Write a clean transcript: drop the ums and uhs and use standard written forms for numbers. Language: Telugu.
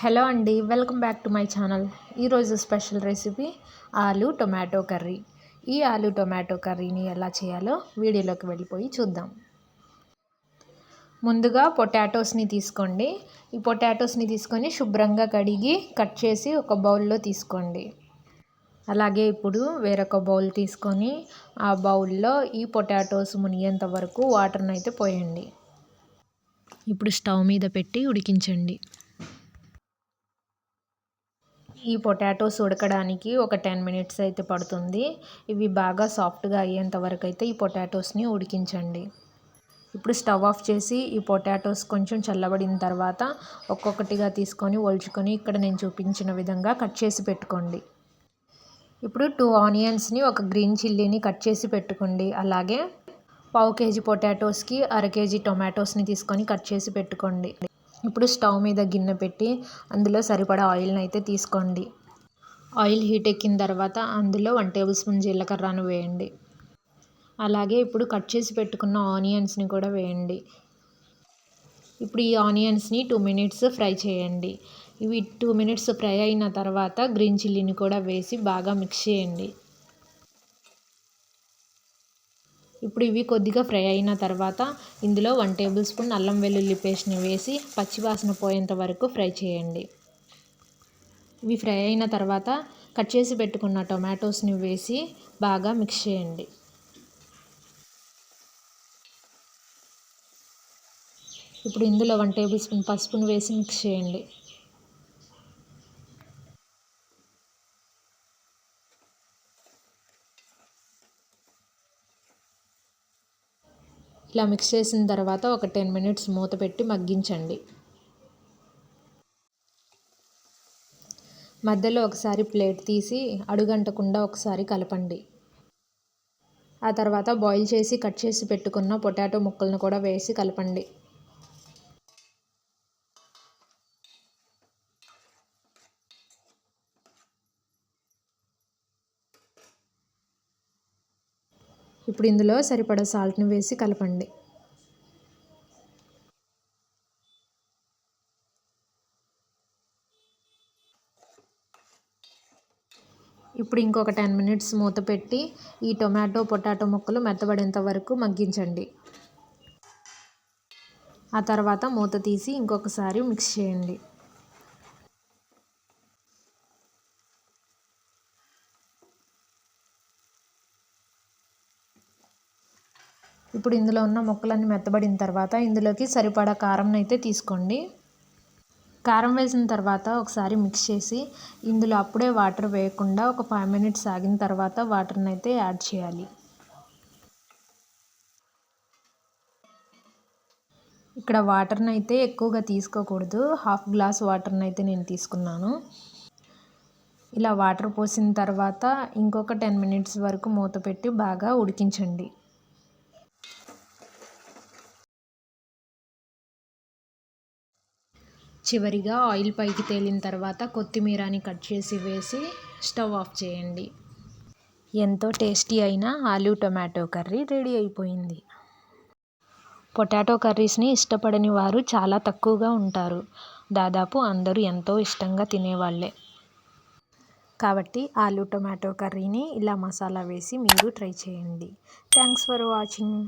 హలో అండి, welcome back to my channel. ఈరోజు స్పెషల్ రెసిపీ ఆలు టొమాటో కర్రీ. ఈ ఆలు టొమాటో కర్రీని ఎలా చేయాలో వీడియోలోకి వెళ్ళిపోయి చూద్దాం. ముందుగా పొటాటోస్ని తీసుకోండి. ఈ పొటాటోస్ని తీసుకొని శుభ్రంగా కడిగి కట్ చేసి ఒక బౌల్లో తీసుకోండి. అలాగే ఇప్పుడు వేరొక బౌల్ తీసుకొని ఆ బౌల్లో ఈ పొటాటోస్ మునిగేంత వరకు వాటర్ని అయితే పోయండి. ఇప్పుడు స్టవ్ మీద పెట్టి ఉడికించండి. ఈ పొటాటోస్ ఉడకడానికి ఒక 10 మినిట్స్ అయితే పడుతుంది. ఇవి బాగా సాఫ్ట్గా అయ్యేంత వరకు అయితే ఈ పొటాటోస్ని ఉడికించండి. ఇప్పుడు స్టవ్ ఆఫ్ చేసి ఈ పొటాటోస్ కొంచెం చల్లబడిన తర్వాత ఒక్కొక్కటిగా తీసుకొని ఒలుచుకొని ఇక్కడ నేను చూపించిన విధంగా కట్ చేసి పెట్టుకోండి. ఇప్పుడు 2 ఆనియన్స్ని, ఒక గ్రీన్ చిల్లీని కట్ చేసి పెట్టుకోండి. అలాగే 1/2 కేజీ పొటాటోస్కి 1/2 కేజీ టొమాటోస్ని తీసుకొని కట్ చేసి పెట్టుకోండి. ఇప్పుడు స్టవ్ మీద గిన్నె పెట్టి అందులో సరిపడా ఆయిల్ని అయితే తీసుకోండి. ఆయిల్ హీట్ ఎక్కిన తర్వాత అందులో 1 టేబుల్ స్పూన్ జీలకర్రను వేయండి. అలాగే ఇప్పుడు కట్ చేసి పెట్టుకున్న ఆనియన్స్ని కూడా వేయండి. ఇప్పుడు ఈ ఆనియన్స్ని 2 మినిట్స్ ఫ్రై చేయండి. ఇవి 2 మినిట్స్ ఫ్రై అయిన తర్వాత గ్రీన్ చిల్లీని కూడా వేసి బాగా మిక్స్ చేయండి. ఇప్పుడు ఇవి కొద్దిగా ఫ్రై అయిన తర్వాత ఇందులో 1 టేబుల్ స్పూన్ అల్లం వెల్లుల్లి పేస్ట్ని వేసి పచ్చివాసన పోయేంత వరకు ఫ్రై చేయండి. ఇవి ఫ్రై అయిన తర్వాత కట్ చేసి పెట్టుకున్న టొమాటోస్ని వేసి బాగా మిక్స్ చేయండి. ఇప్పుడు ఇందులో 1 టేబుల్ స్పూన్ పసుపును వేసి మిక్స్ చేయండి. ఇలా మిక్స్ చేసిన తర్వాత ఒక 10 మినిట్స్ మూత పెట్టి మగ్గించండి. మధ్యలో ఒకసారి ప్లేట్ తీసి అడుగంటకుండా ఒకసారి కలపండి. ఆ తర్వాత బాయిల్ చేసి కట్ చేసి పెట్టుకున్న పొటాటో ముక్కలను కూడా వేసి కలపండి. ఇప్పుడు ఇందులో సరిపడా సాల్ట్ని వేసి కలపండి. ఇప్పుడు ఇంకొక 10 మినిట్స్ మూత పెట్టి ఈ పొటాటో ముక్కలు మెత్తబడేంత వరకు మగ్గించండి. ఆ తర్వాత మూత తీసి ఇంకొకసారి మిక్స్ చేయండి. ఇప్పుడు ఇందులో ఉన్న ముక్కలన్నీ మెత్తబడిన తర్వాత ఇందులోకి సరిపడా కారంని అయితే తీసుకోండి. కారం వేసిన తర్వాత ఒకసారి మిక్స్ చేసి ఇందులో అప్పుడే వాటర్ వేయకుండా ఒక 5 మినిట్స్ ఆగిన తర్వాత వాటర్ని అయితే యాడ్ చేయాలి. ఇక్కడ వాటర్ని అయితే ఎక్కువగా తీసుకోకూడదు. 1/2 గ్లాస్ వాటర్ని అయితే నేను తీసుకున్నాను. ఇలా వాటర్ పోసిన తర్వాత ఇంకొక 10 మినిట్స్ వరకు మూత పెట్టి బాగా ఉడికించండి. చివరిగా ఆయిల్ పైకి తేలిన తర్వాత కొత్తిమీరని కట్ చేసి వేసి స్టవ్ ఆఫ్ చేయండి. ఎంతో టేస్టీ అయిన ఆలు టొమాటో కర్రీ రెడీ అయిపోయింది. పొటాటో కర్రీస్ని ఇష్టపడని వారు చాలా తక్కువగా ఉంటారు. దాదాపు అందరూ ఎంతో ఇష్టంగా తినేవాళ్ళే. కాబట్టి ఆలు టొమాటో కర్రీని ఇలా మసాలా వేసి మీరు ట్రై చేయండి. Thanks for watching.